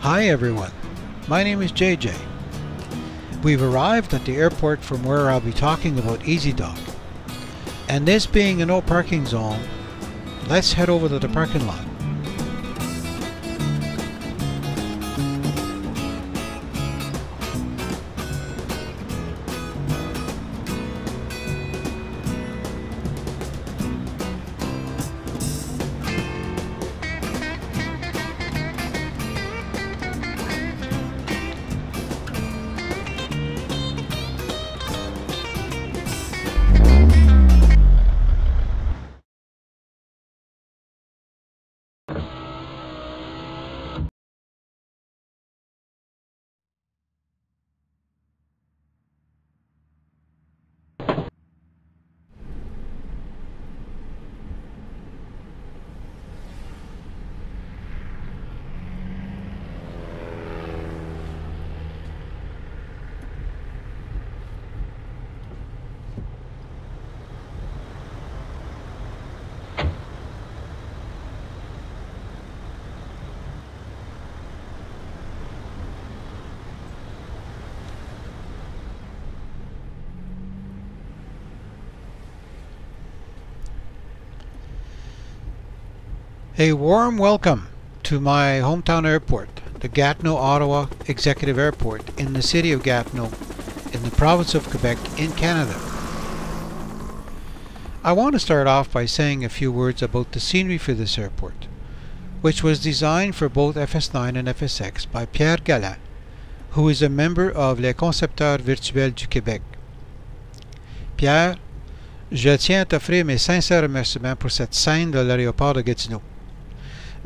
Hi everyone, my name is JJ. We've arrived at the airport from where I'll be talking about EZdok. And this being a no parking zone, let's head over to the parking lot. A warm welcome to my hometown airport, the Gatineau-Ottawa Executive Airport in the city of Gatineau in the province of Quebec in Canada. I want to start off by saying a few words about the scenery for this airport, which was designed for both FS9 and FSX by Pierre Galland, who is a member of Les Concepteurs Virtuels du Québec. Pierre, je tiens à t'offrir mes sincères remerciements pour cette scène de l'aéroport de Gatineau.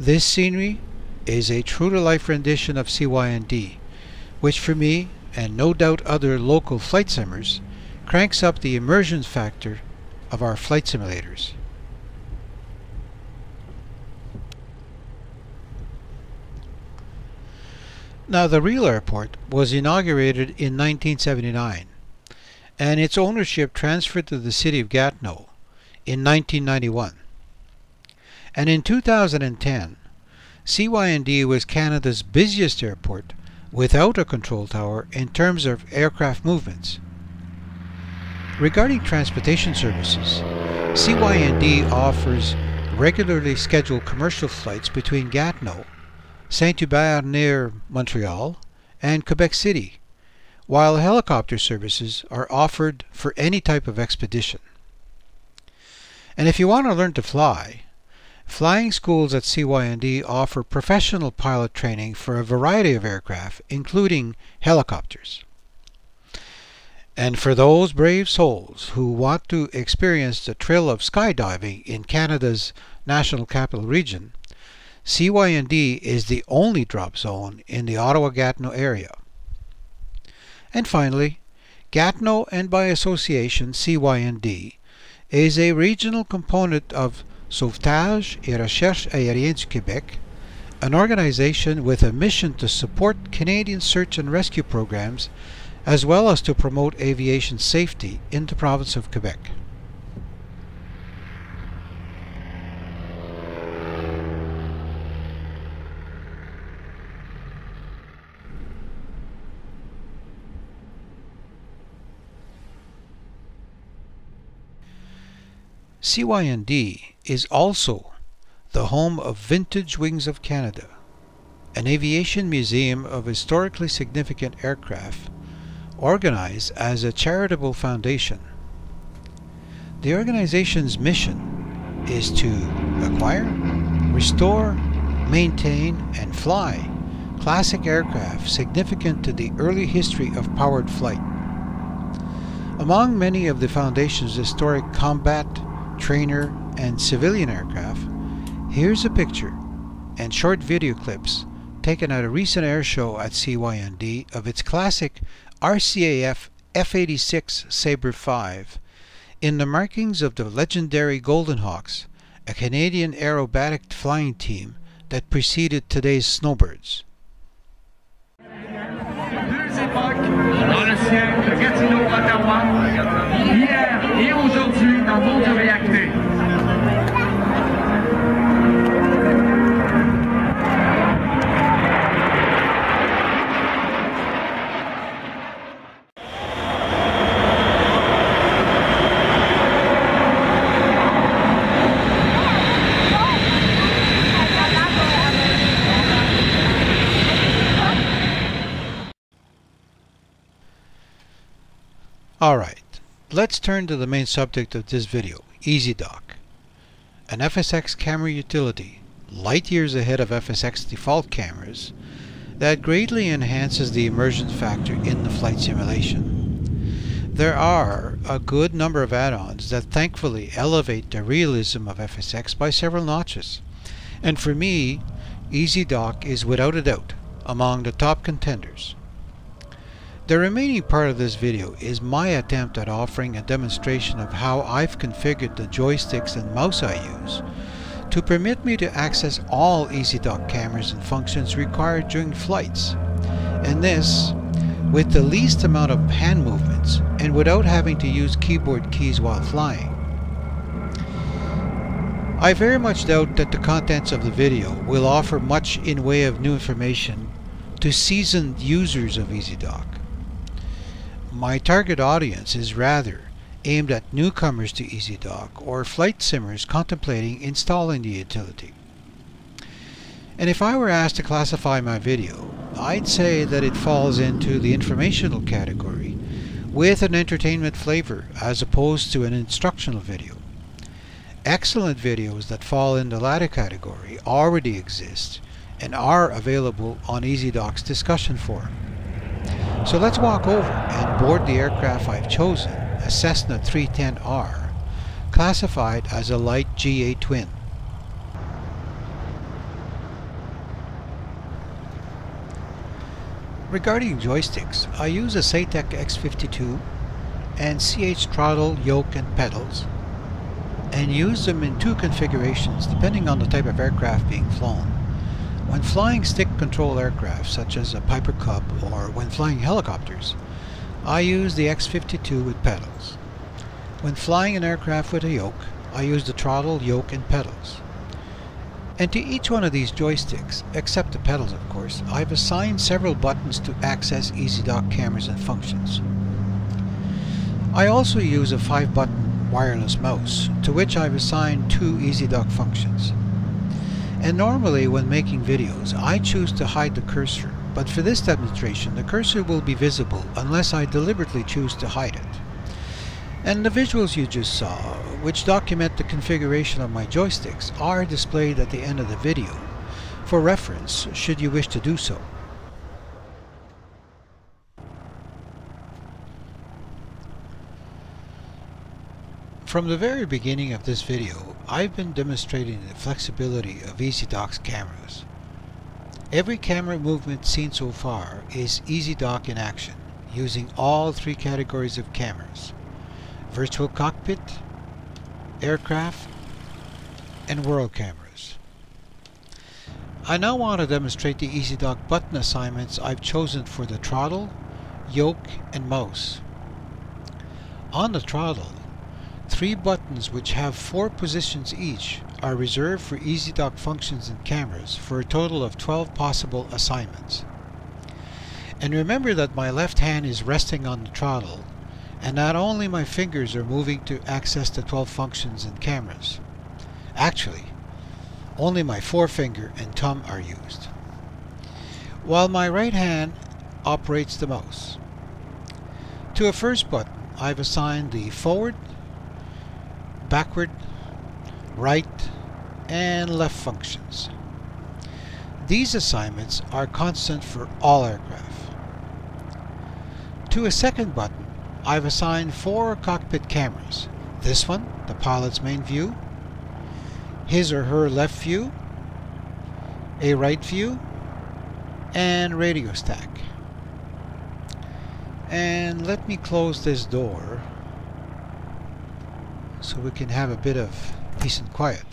This scenery is a true-to-life rendition of CYND, which for me, and no doubt other local flight simmers, cranks up the immersion factor of our flight simulators. Now, the real airport was inaugurated in 1979, and its ownership transferred to the city of Gatineau in 1991. And in 2010, CYND was Canada's busiest airport without a control tower in terms of aircraft movements. Regarding transportation services, CYND offers regularly scheduled commercial flights between Gatineau, Saint-Hubert near Montreal, and Quebec City, while helicopter services are offered for any type of expedition. And if you want to learn to fly, flying schools at CYND offer professional pilot training for a variety of aircraft, including helicopters. And for those brave souls who want to experience the thrill of skydiving in Canada's National Capital Region, CYND is the only drop zone in the Ottawa-Gatineau area. And finally, Gatineau, and by association CYND, is a regional component of Sauvetage et Recherche Aérienne du Québec, an organization with a mission to support Canadian search and rescue programs as well as to promote aviation safety in the province of Quebec. CYND is also the home of Vintage Wings of Canada, an aviation museum of historically significant aircraft organized as a charitable foundation. The organization's mission is to acquire, restore, maintain, and fly classic aircraft significant to the early history of powered flight. Among many of the foundation's historic combat, trainer, and civilian aircraft, here's a picture and short video clips taken at a recent air show at CYND of its classic RCAF F-86 Sabre 5 in the markings of the legendary Golden Hawks, a Canadian aerobatic flying team that preceded today's Snowbirds. Deux époques dans le ciel de Gatineau-Ottawa, hier et aujourd'hui dans d'autres réacteurs. Alright, let's turn to the main subject of this video, EZdok, an FSX camera utility light years ahead of FSX default cameras that greatly enhances the immersion factor in the flight simulation. There are a good number of add-ons that thankfully elevate the realism of FSX by several notches, and for me, EZdok is without a doubt among the top contenders. The remaining part of this video is my attempt at offering a demonstration of how I've configured the joysticks and mouse I use to permit me to access all EZdok cameras and functions required during flights, and this with the least amount of hand movements and without having to use keyboard keys while flying. I very much doubt that the contents of the video will offer much in way of new information to seasoned users of EZdok. My target audience is rather aimed at newcomers to EZdok or flight simmers contemplating installing the utility. And if I were asked to classify my video, I'd say that it falls into the informational category with an entertainment flavor as opposed to an instructional video. Excellent videos that fall in the latter category already exist and are available on EZdok's discussion forum. So let's walk over and board the aircraft I've chosen, a Cessna 310R, classified as a light GA twin. Regarding joysticks, I use a Saitek X52 and CH throttle, yoke and pedals, and use them in two configurations depending on the type of aircraft being flown. When flying stick control aircraft such as a Piper Cub or when flying helicopters, I use the X52 with pedals. When flying an aircraft with a yoke, I use the throttle, yoke and pedals. And to each one of these joysticks, except the pedals of course, I've assigned several buttons to access EZdok cameras and functions. I also use a 5-button wireless mouse, to which I've assigned 2 EZdok functions. And normally when making videos, I choose to hide the cursor, but for this demonstration the cursor will be visible unless I deliberately choose to hide it. And the visuals you just saw, which document the configuration of my joysticks, are displayed at the end of the video, for reference should you wish to do so. From the very beginning of this video, I've been demonstrating the flexibility of EZdok's cameras. Every camera movement seen so far is EZdok in action, using all 3 categories of cameras: virtual cockpit, aircraft, and world cameras. I now want to demonstrate the EZdok button assignments I've chosen for the throttle, yoke, and mouse. On the throttle, 3 buttons which have 4 positions each are reserved for EZdok functions and cameras for a total of 12 possible assignments. And remember that my left hand is resting on the throttle, and not only my fingers are moving to access the 12 functions and cameras. Actually, only my forefinger and thumb are used, while my right hand operates the mouse. To a first button, I've assigned the forward, backward, right, and left functions. These assignments are constant for all aircraft. To a second button, I've assigned 4 cockpit cameras. This one, the pilot's main view, his or her left view, a right view, and radio stack. And let me close this door so we can have a bit of peace and quiet.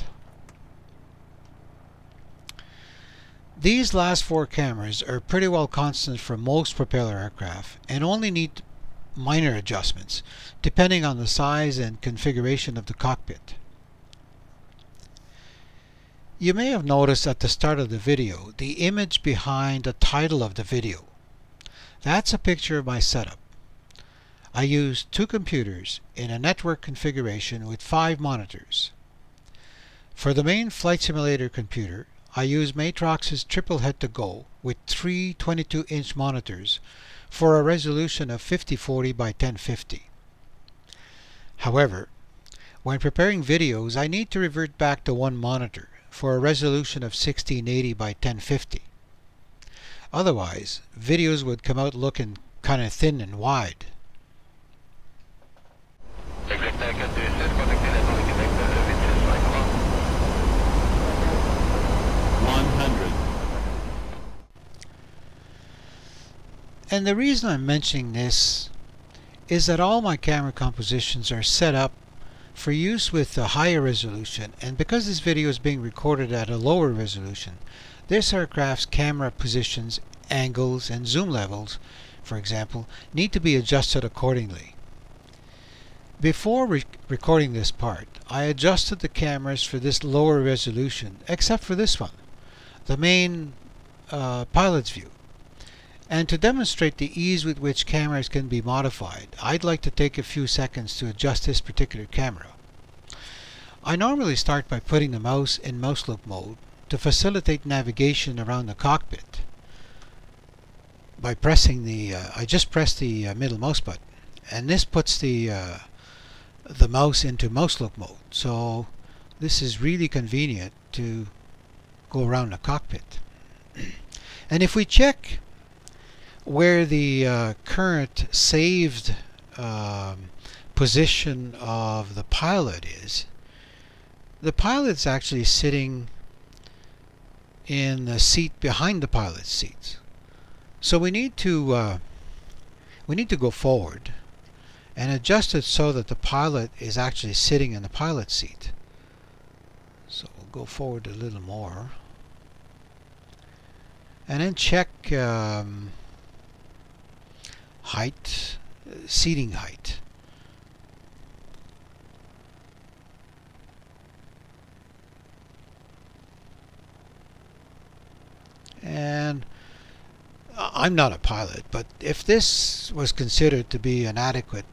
These last 4 cameras are pretty well constant for most propeller aircraft and only need minor adjustments depending on the size and configuration of the cockpit. You may have noticed at the start of the video the image behind the title of the video. That's a picture of my setup. I used 2 computers in a network configuration with 5 monitors. For the main flight simulator computer, I used Matrox's triple head-to-go with 3 22-inch monitors for a resolution of 5040 by 1050. However, when preparing videos, I need to revert back to one monitor for a resolution of 1680 by 1050. Otherwise, videos would come out looking kind of thin and wide. 100. And the reason I'm mentioning this is that all my camera compositions are set up for use with a higher resolution, and because this video is being recorded at a lower resolution, this aircraft's camera positions, angles, and zoom levels, for example, need to be adjusted accordingly. Before recording this part, I adjusted the cameras for this lower resolution, except for this one, the main pilot's view. And to demonstrate the ease with which cameras can be modified, I'd like to take a few seconds to adjust this particular camera. I normally start by putting the mouse in mouse look mode to facilitate navigation around the cockpit. By pressing I just press the middle mouse button, and this puts the mouse into mouse look mode. So this is really convenient to go around the cockpit. And if we check where the current saved position of the pilot is, the pilot's actually sitting in the seat behind the pilot's seat. So we need to go forward and adjust it so that the pilot is actually sitting in the pilot's seat. So we'll go forward a little more, and then check height, seating height. And I'm not a pilot, but if this was considered to be an adequate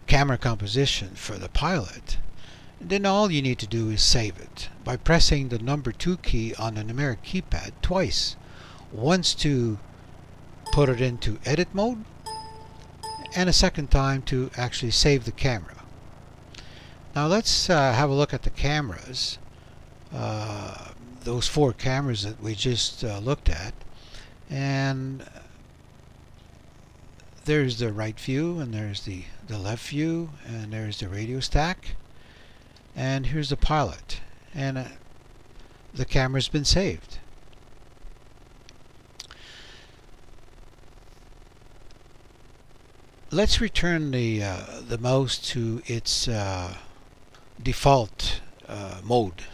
camera composition for the pilot, then all you need to do is save it by pressing the number 2 key on the numeric keypad twice. Once to put it into edit mode, and a second time to actually save the camera. Now let's have a look at the cameras, those 4 cameras that we just looked at. And there's the right view, and there's the left view, and there's the radio stack, and here's the pilot, and the camera's been saved. Let's return the mouse to its default mode.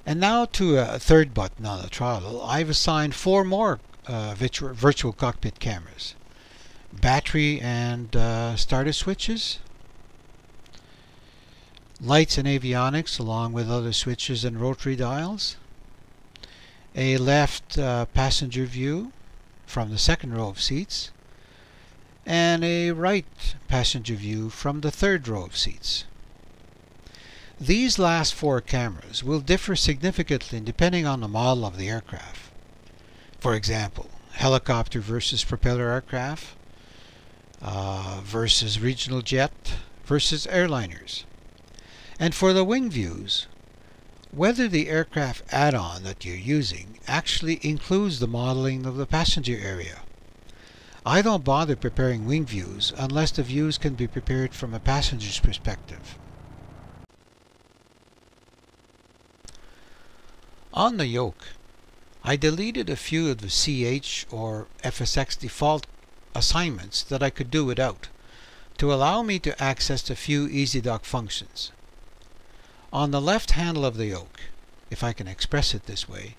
And now to a third button on the throttle, I've assigned 4 more virtual cockpit cameras. Battery and starter switches, lights and avionics along with other switches and rotary dials, a left passenger view from the second row of seats, and a right passenger view from the third row of seats. These last 4 cameras will differ significantly depending on the model of the aircraft. For example, helicopter versus propeller aircraft versus regional jet versus airliners. And for the wing views, whether the aircraft add-on that you're using actually includes the modeling of the passenger area. I don't bother preparing wing views unless the views can be prepared from a passenger's perspective. On the yoke, I deleted a few of the CH or FSX default assignments that I could do without to allow me to access a few EZdok functions. On the left handle of the yoke, if I can express it this way,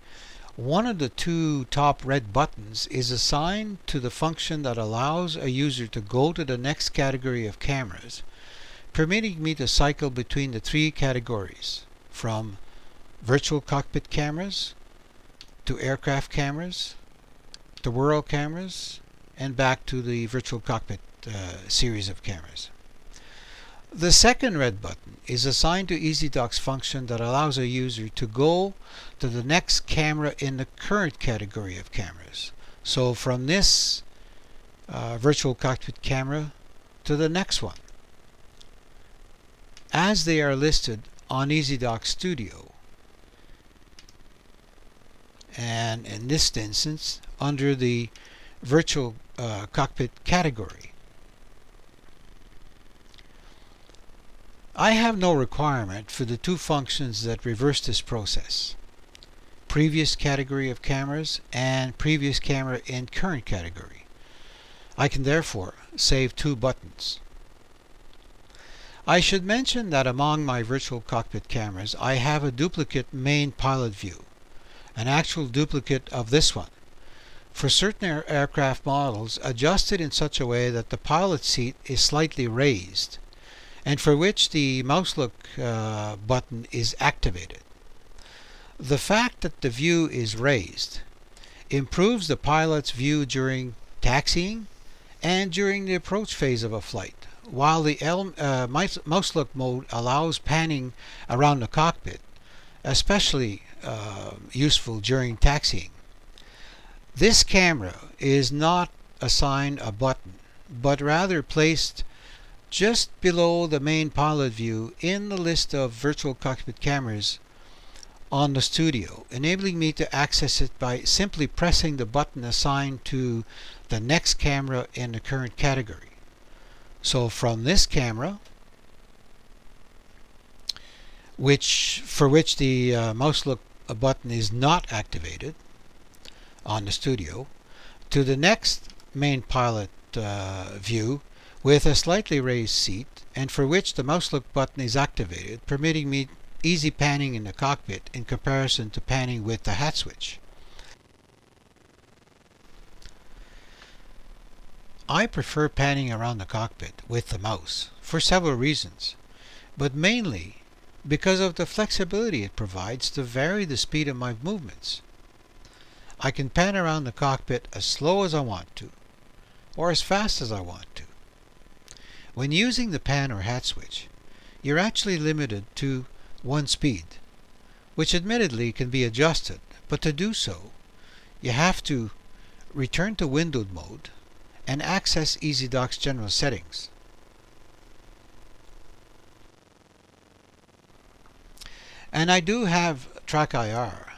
one of the 2 top red buttons is assigned to the function that allows a user to go to the next category of cameras, permitting me to cycle between the 3 categories, from virtual cockpit cameras to aircraft cameras to world cameras and back to the virtual cockpit series of cameras. The second red button is assigned to EZdok's function that allows a user to go to the next camera in the current category of cameras. So from this virtual cockpit camera to the next one, as they are listed on EZdok Studio, and in this instance under the virtual cockpit category. I have no requirement for the two functions that reverse this process: previous category of cameras and previous camera in current category. I can therefore save two buttons. I should mention that among my virtual cockpit cameras I have a duplicate main pilot view, an actual duplicate of this one, for certain aircraft models adjusted in such a way that the pilot seat is slightly raised, and for which the mouse look button is activated. The fact that the view is raised improves the pilot's view during taxiing and during the approach phase of a flight, while the mouse look mode allows panning around the cockpit, especially useful during taxiing. This camera is not assigned a button, but rather placed just below the main pilot view in the list of virtual cockpit cameras on the studio, enabling me to access it by simply pressing the button assigned to the next camera in the current category. So from this camera, for which the mouse look button is not activated on the studio, to the next main pilot view with a slightly raised seat, and for which the mouse look button is activated, permitting me easy panning in the cockpit in comparison to panning with the hat switch. I prefer panning around the cockpit with the mouse for several reasons, but mainly because of the flexibility it provides to vary the speed of my movements. I can pan around the cockpit as slow as I want to, or as fast as I want to. When using the pan or hat switch, you're actually limited to one speed, which admittedly can be adjusted, but to do so, you have to return to windowed mode and access EZdok's general settings. And I do have track IR,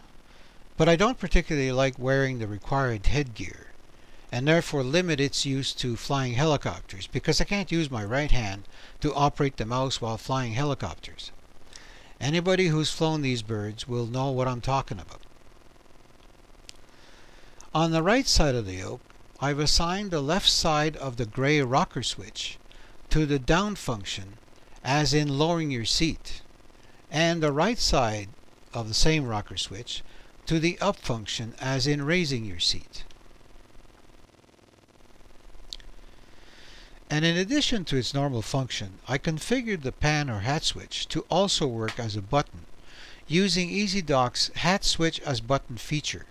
but I don't particularly like wearing the required headgear, and therefore limit its use to flying helicopters, because I can't use my right hand to operate the mouse while flying helicopters. Anybody who's flown these birds will know what I'm talking about. On the right side of the yoke, I've assigned the left side of the gray rocker switch to the down function, as in lowering your seat, and the right side of the same rocker switch to the up function, as in raising your seat. And in addition to its normal function, I configured the pan or hat switch to also work as a button, using EZdok's hat switch as button feature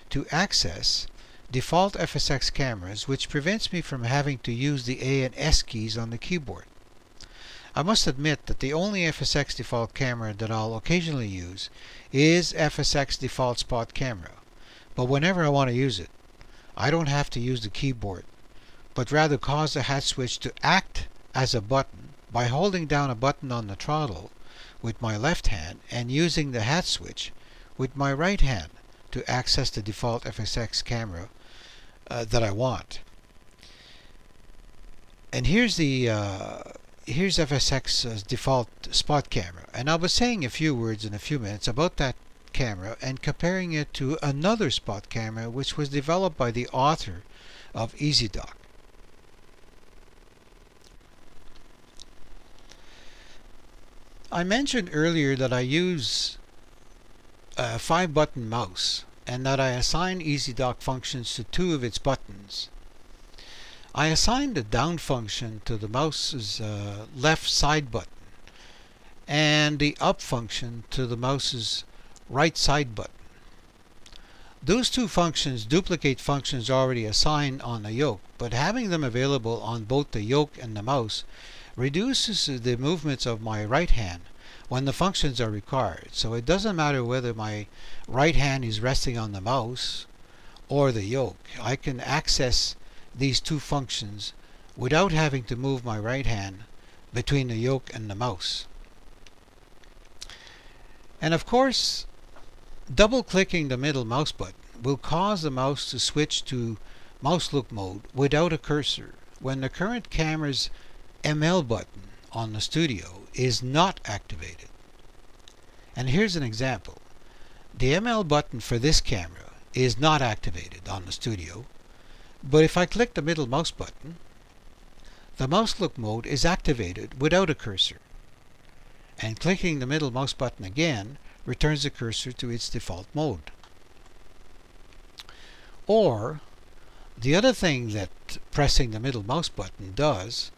to access default FSX cameras, which prevents me from having to use the A and S keys on the keyboard. I must admit that the only FSX default camera that I'll occasionally use is FSX default spot camera, but whenever I want to use it, I don't have to use the keyboard, but rather cause the hat switch to act as a button by holding down a button on the throttle with my left hand and using the hat switch with my right hand to access the default FSX camera that I want. And here's FSX's default spot camera, and I'll be saying a few words in a few minutes about that camera and comparing it to another spot camera which was developed by the author of EZdok. I mentioned earlier that I use a 5-button mouse and that I assign EZdok functions to 2 of its buttons. I assigned the down function to the mouse's left side button and the up function to the mouse's right side button. Those 2 functions duplicate functions already assigned on the yoke, but having them available on both the yoke and the mouse reduces the movements of my right hand when the functions are required. So it doesn't matter whether my right hand is resting on the mouse or the yoke. I can access these two functions without having to move my right hand between the yoke and the mouse. And of course, double-clicking the middle mouse button will cause the mouse to switch to mouse look mode without a cursor when the current camera's ML button on the studio is not activated. And here's an example. The ML button for this camera is not activated on the studio, but if I click the middle mouse button, the mouse look mode is activated without a cursor, and clicking the middle mouse button again returns the cursor to its default mode. Or, the other thing that pressing the middle mouse button does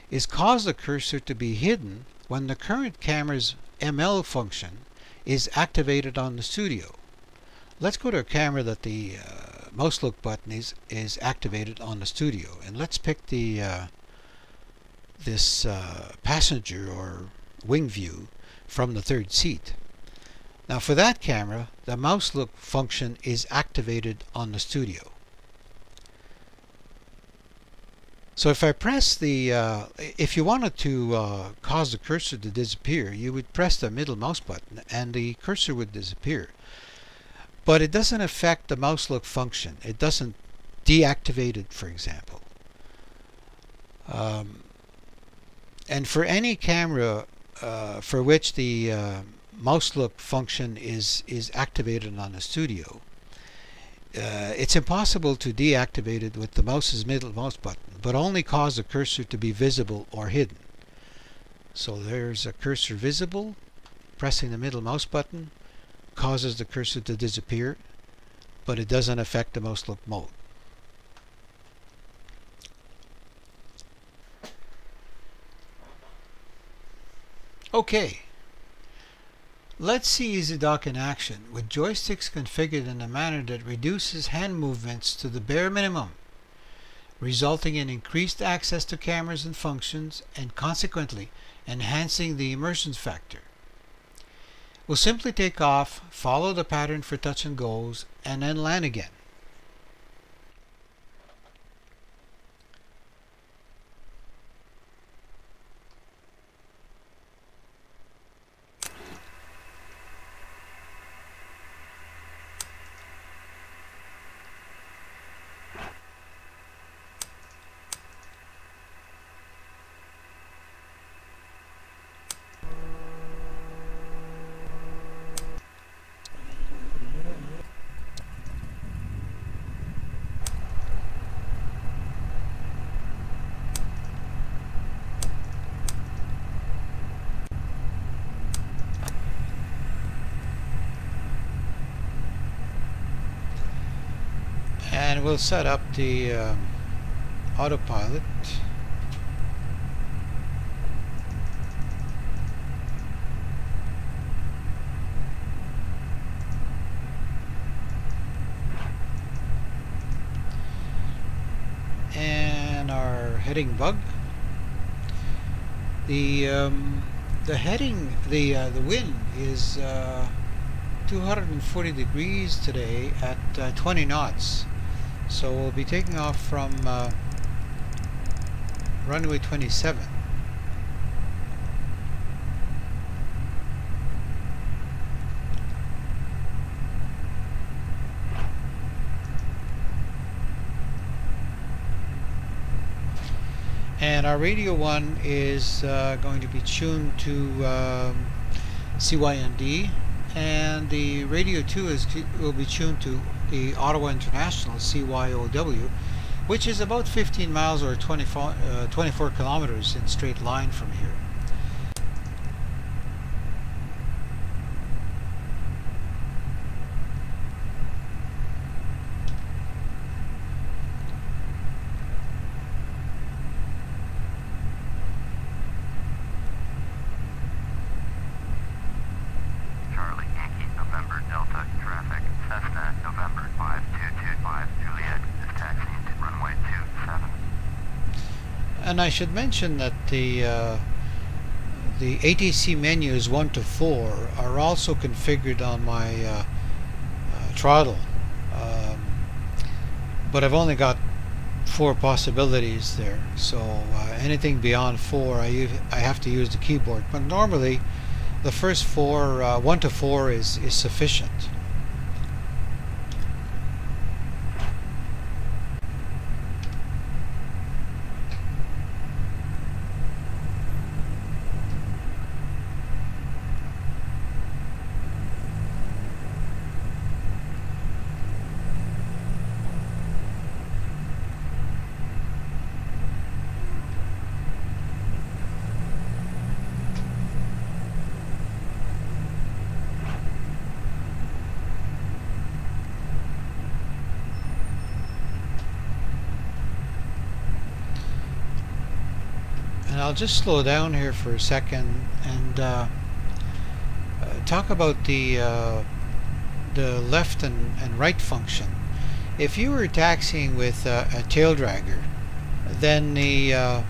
is cause the cursor to be hidden when the current camera's ML function is activated on the studio. Let's go to a camera that the mouse look button is activated on the studio, and let's pick the this passenger or wing view from the third seat. Now for that camera, the mouse look function is activated on the studio. So if I press the, if you wanted to cause the cursor to disappear, you would press the middle mouse button and the cursor would disappear. But it doesn't affect the mouse look function. It doesn't deactivate it, for example. And for any camera for which the mouse look function is activated on the studio, it's impossible to deactivate it with the mouse's middle mouse button, but only cause the cursor to be visible or hidden. So there's a cursor visible. Pressing the middle mouse button causes the cursor to disappear, but it doesn't affect the mouse look mode. Okay, let's see EZdok in action with joysticks configured in a manner that reduces hand movements to the bare minimum, resulting in increased access to cameras and functions and consequently enhancing the immersion factor. We'll simply take off, follow the pattern for touch and goes, and then land again. And we'll set up the autopilot. And our heading bug. The heading, the wind is 240 degrees today at 20 knots. So we'll be taking off from runway 27. And our radio 1 is going to be tuned to CYND, and the radio 2 will be tuned to the Ottawa International CYOW, which is about 15 miles or 24 kilometers in straight line from here. And I should mention that the ATC menus 1 to 4 are also configured on my throttle, but I've only got 4 possibilities there. So anything beyond 4, I have to use the keyboard. But normally, the first 4, 1 to 4, is sufficient. I'll just slow down here for a second and talk about the left and right function. If you were taxiing with a tail dragger, then the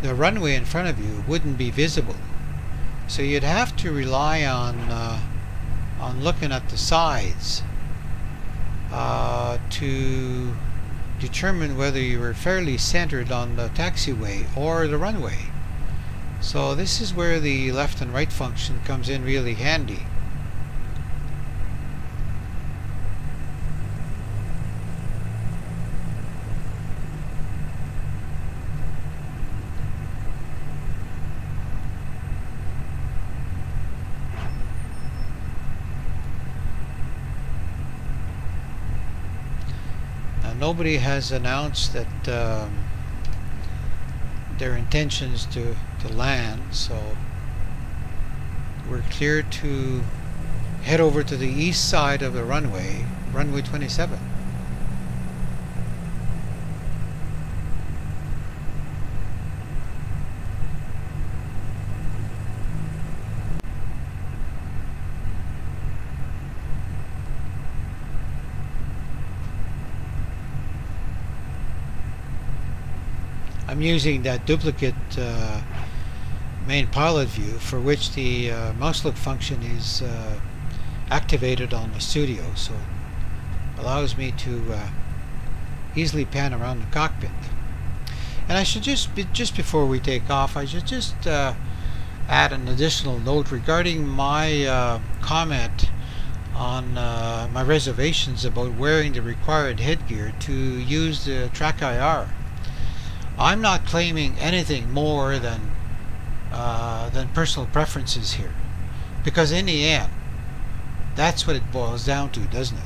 runway in front of you wouldn't be visible. So you'd have to rely on looking at the sides to determine whether you were fairly centered on the taxiway or the runway. So this is where the left and right function comes in really handy. Nobody has announced that their intentions to land, so we're clear to head over to the east side of the runway, runway 27. I'm using that duplicate main pilot view for which the mouse look function is activated on the studio, so it allows me to easily pan around the cockpit. And I should just before we take off, I should just add an additional note regarding my comment on my reservations about wearing the required headgear to use the track IR. I'm not claiming anything more than personal preferences here, because in the end, that's what it boils down to, doesn't it?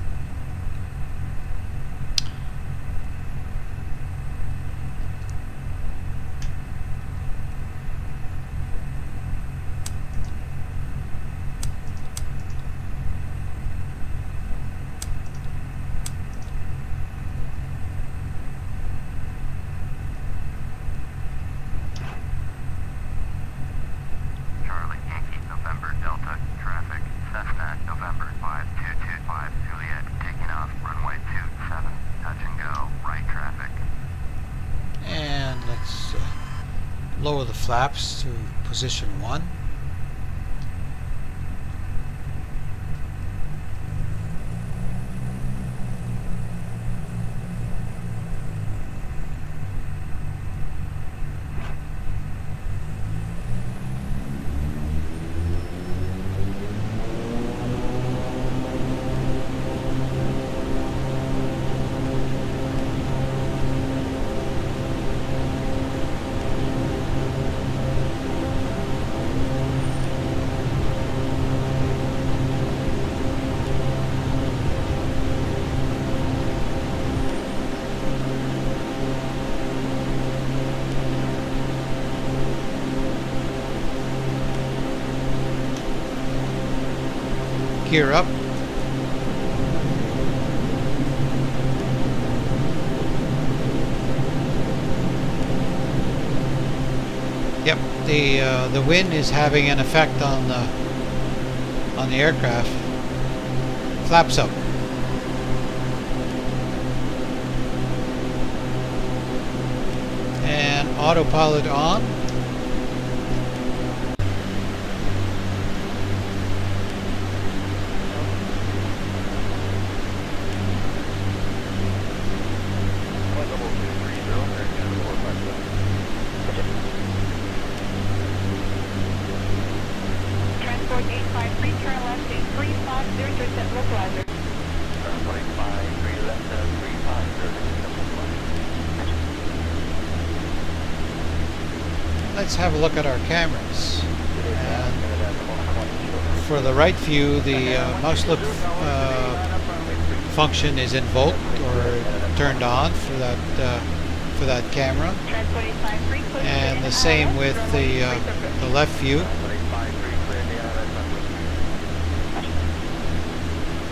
Lower the flaps to position 1. Gear up. Yep, the wind is having an effect on the aircraft. Flaps up. And autopilot on. approach 853, turn left 835, 037 localizer. 45, 3 left, 35, Let's have a look at our cameras. And for the right view, the mouse look function is invoked or turned on for that camera, and the same with the left view.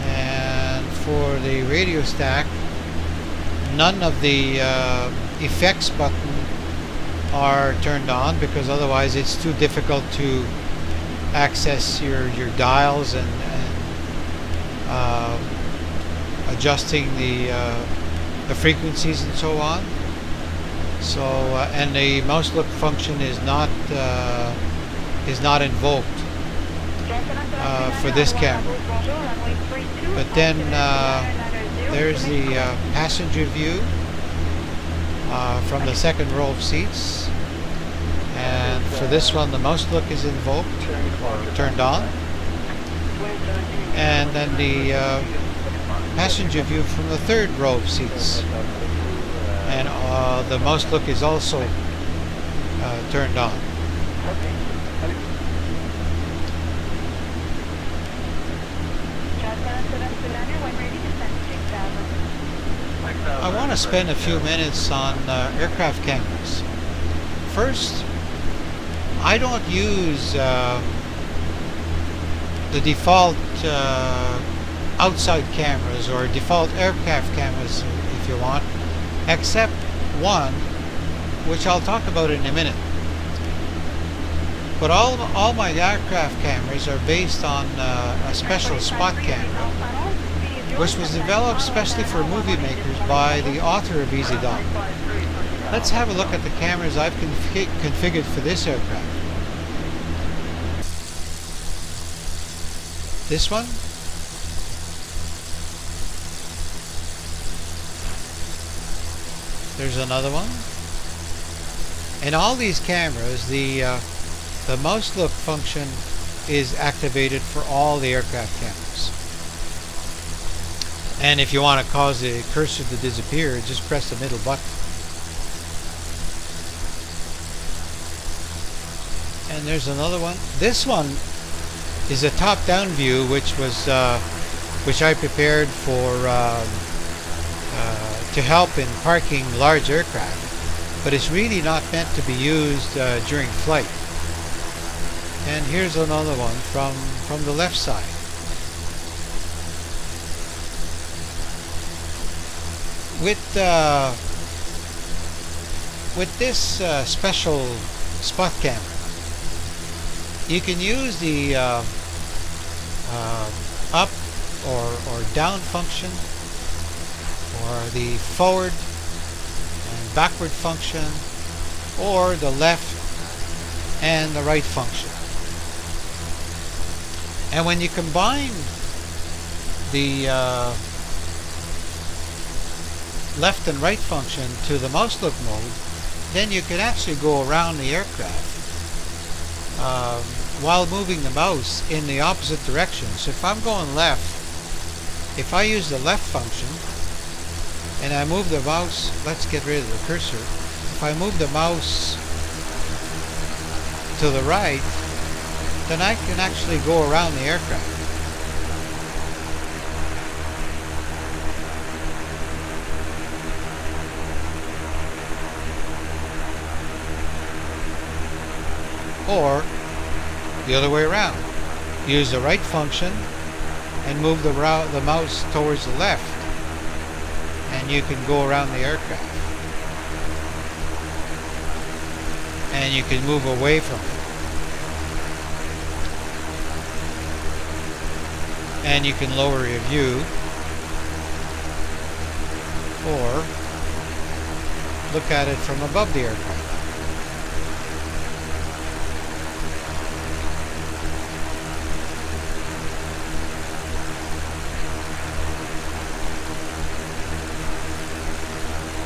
And for the radio stack, none of the effects button are turned on, because otherwise it's too difficult to access your dials and adjusting the frequencies and so on. So and the mouse look function is not invoked for this camera. But then there's the passenger view from the second row of seats, and for this one the mouse look is invoked or turned on, and then the passenger view from the third row of seats, and the mouse look is also turned on. I want to spend a few minutes on aircraft cameras. First, I don't use the default outside cameras or default aircraft cameras, if you want, except one, which I'll talk about in a minute. But all my aircraft cameras are based on a special spot camera, which was developed specially for movie makers by the author of EZdok. Let's have a look at the cameras I've configured for this aircraft. This one. There's another one. In all these cameras, the mouse look function is activated for all the aircraft cameras. And if you want to cause the cursor to disappear, just press the middle button. And there's another one. This one is a top-down view, which I prepared for to help in parking large aircraft, but it's really not meant to be used during flight. And here's another one from the left side. With this special spot camera, you can use the up or down function, or the forward and backward function, or the left and the right function. And when you combine the left and right function to the mouse look mode, then you can actually go around the aircraft while moving the mouse in the opposite direction. So if I'm going left, if I use the left function and I move the mouse, let's get rid of the cursor. If I move the mouse to the right, then I can actually go around the aircraft. Or the other way around. Use the right function and move the mouse towards the left, and you can go around the aircraft. And you can move away from it. And you can lower your view, or look at it from above the aircraft.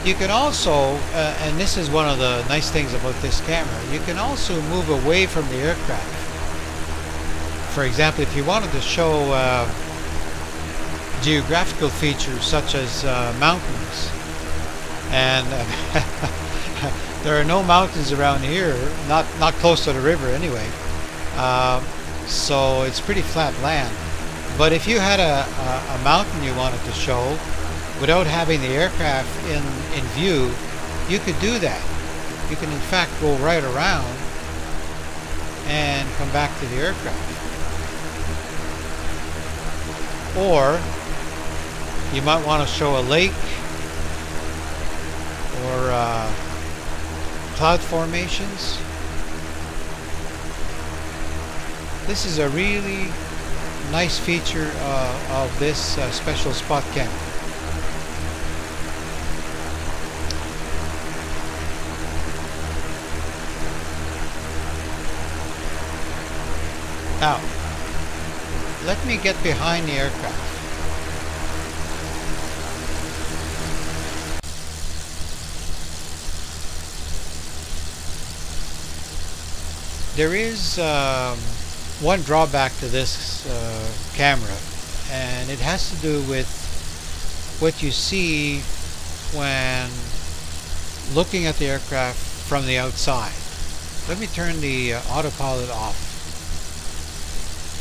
You can also, and this is one of the nice things about this camera, you can also move away from the aircraft For example, if you wanted to show geographical features such as mountains, and there are no mountains around here, not close to the river anyway, so it's pretty flat land. But if you had a mountain you wanted to show without having the aircraft in view, you could do that. You can in fact go right around and come back to the aircraft. Or you might want to show a lake or cloud formations. This is a really nice feature of this special spot camera. Now, let me get behind the aircraft. There is one drawback to this camera, and it has to do with what you see when looking at the aircraft from the outside. Let me turn the autopilot off.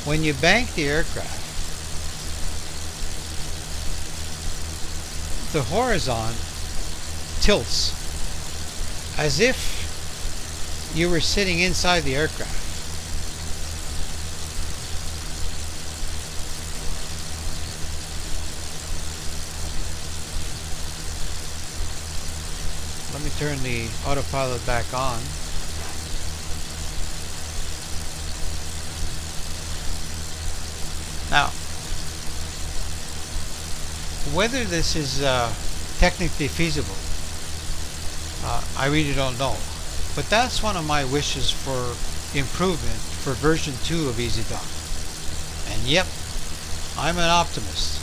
When you bank the aircraft, the horizon tilts as if you were sitting inside the aircraft. Let me turn the autopilot back on. Now, whether this is technically feasible, I really don't know. But that's one of my wishes for improvement for version 2 of EZdok. And yep, I'm an optimist.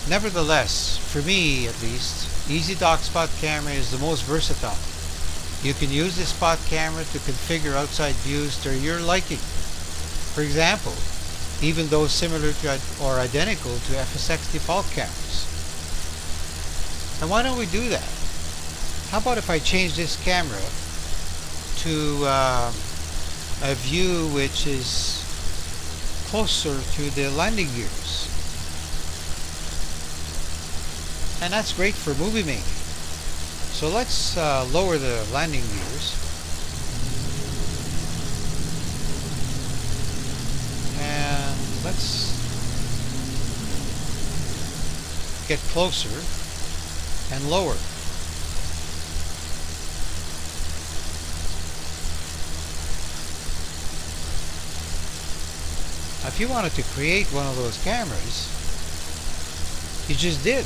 Nevertheless, for me at least, EZdok Spot Camera is the most versatile. You can use this spot camera to configure outside views to your liking. For example, even those similar to or identical to FSX default cameras. And why don't we do that? How about if I change this camera to a view which is closer to the landing gears? And that's great for movie making. So let's lower the landing gears. And let's get closer and lower. If you wanted to create one of those cameras, you just did.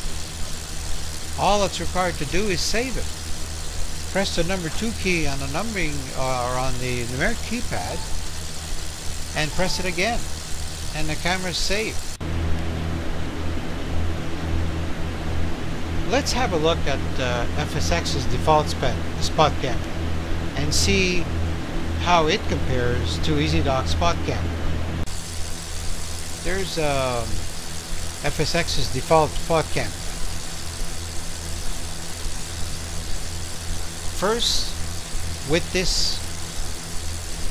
All that's required to do is save it. Press the number 2 key on the numbering or on the numeric keypad and press it again, and the camera is saved. Let's have a look at FSX's default spot camera and see how it compares to EZdok Spot Camera. There's FSX's default spot camera. First, with this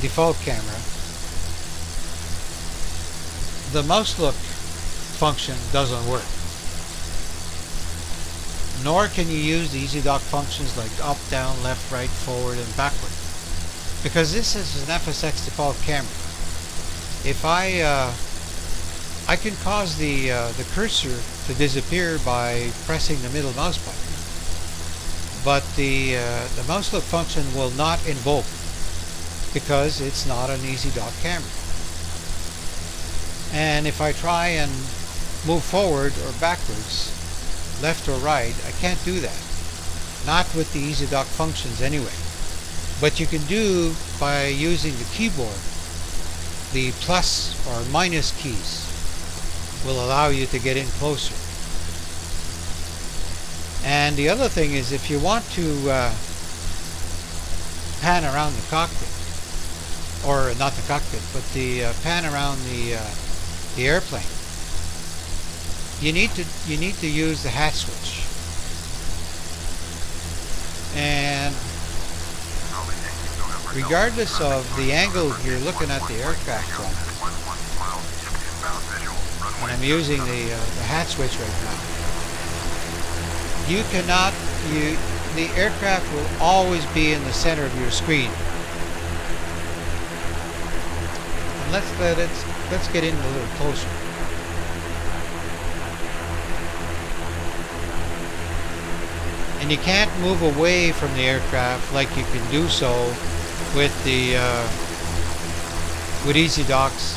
default camera, the mouse look function doesn't work. Nor can you use the EZdok functions like up, down, left, right, forward, and backward. Because this is an FSX default camera. If I can cause the cursor to disappear by pressing the middle mouse button, but the mouse look function will not invoke because it's not an EZdok camera. And if I try and move forward or backwards, left or right, I can't do that. Not with the EZdok functions anyway. But you can do by using the keyboard. The plus or minus keys will allow you to get in closer. And the other thing is, if you want to pan around the cockpit, or not the cockpit, but the pan around the airplane, you need to use the hat switch. And regardless of the angle you're looking at the aircraft from, and I'm using the hat switch right now, you cannot, the aircraft will always be in the center of your screen. And let's get in a little closer. And you can't move away from the aircraft like you can do so with the with EZdok's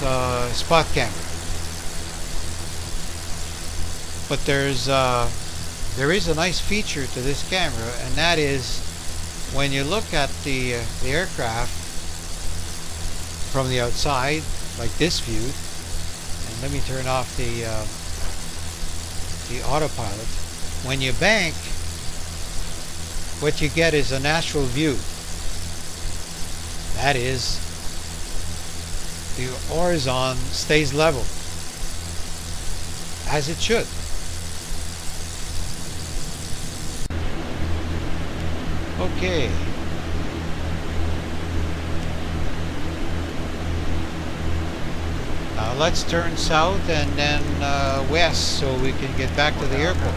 spot camera. But there is a nice feature to this camera, and that is when you look at the aircraft from the outside, like this view. And let me turn off the autopilot. When you bank, what you get is a natural view. That is, the horizon stays level, as it should. Okay. Now let's turn south and then west so we can get back to the airport.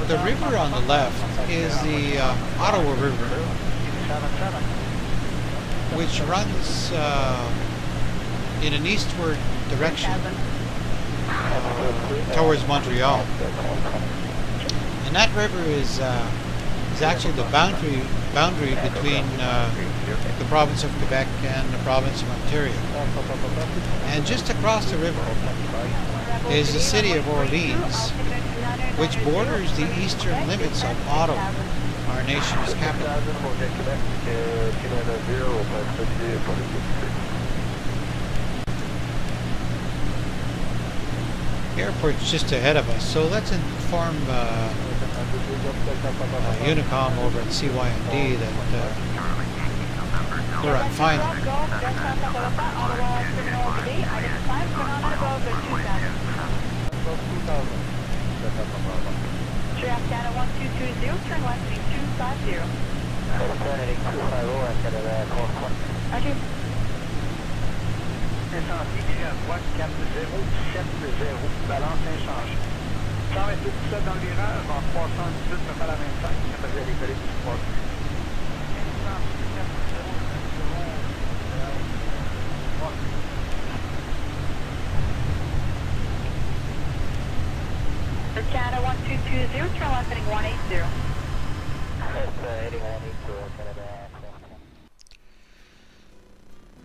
The river on the left is the Ottawa River, which runs in an eastward direction towards Montreal. And that river is actually the boundary between the province of Quebec and the province of Ontario. And just across the river is the city of Orleans, which borders the eastern limits of Ottawa, our nation's capital. The airport's just ahead of us, so let's inform Unicom over at CYMD that they're on final. Data 1220, turn left heading 250. Heading 250 after that. Okay. Incendie, tiré à droite, 4070, balance inchangée. 128 tout seul dans le virage, en 318, me fait la 25, ça faisait les collègues du 3. Data 1220, turn left heading 180. Heading 180, Canada.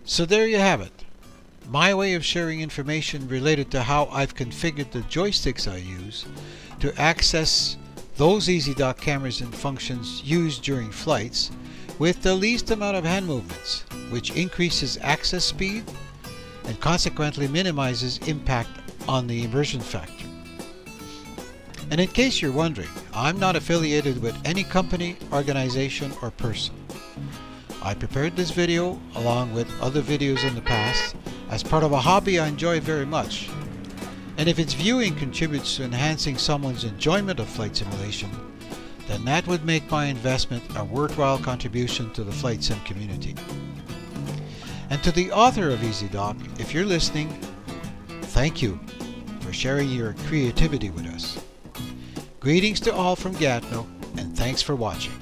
So there you have it. My way of sharing information related to how I've configured the joysticks I use to access those EZdok cameras and functions used during flights with the least amount of hand movements, which increases access speed and consequently minimizes impact on the immersion factor. And in case you're wondering, I'm not affiliated with any company, organization, or person. I prepared this video along with other videos in the past as part of a hobby I enjoy very much. And if its viewing contributes to enhancing someone's enjoyment of flight simulation, then that would make my investment a worthwhile contribution to the flight sim community. And to the author of EZdok, if you're listening, thank you for sharing your creativity with us. Greetings to all from Gatineau, and thanks for watching.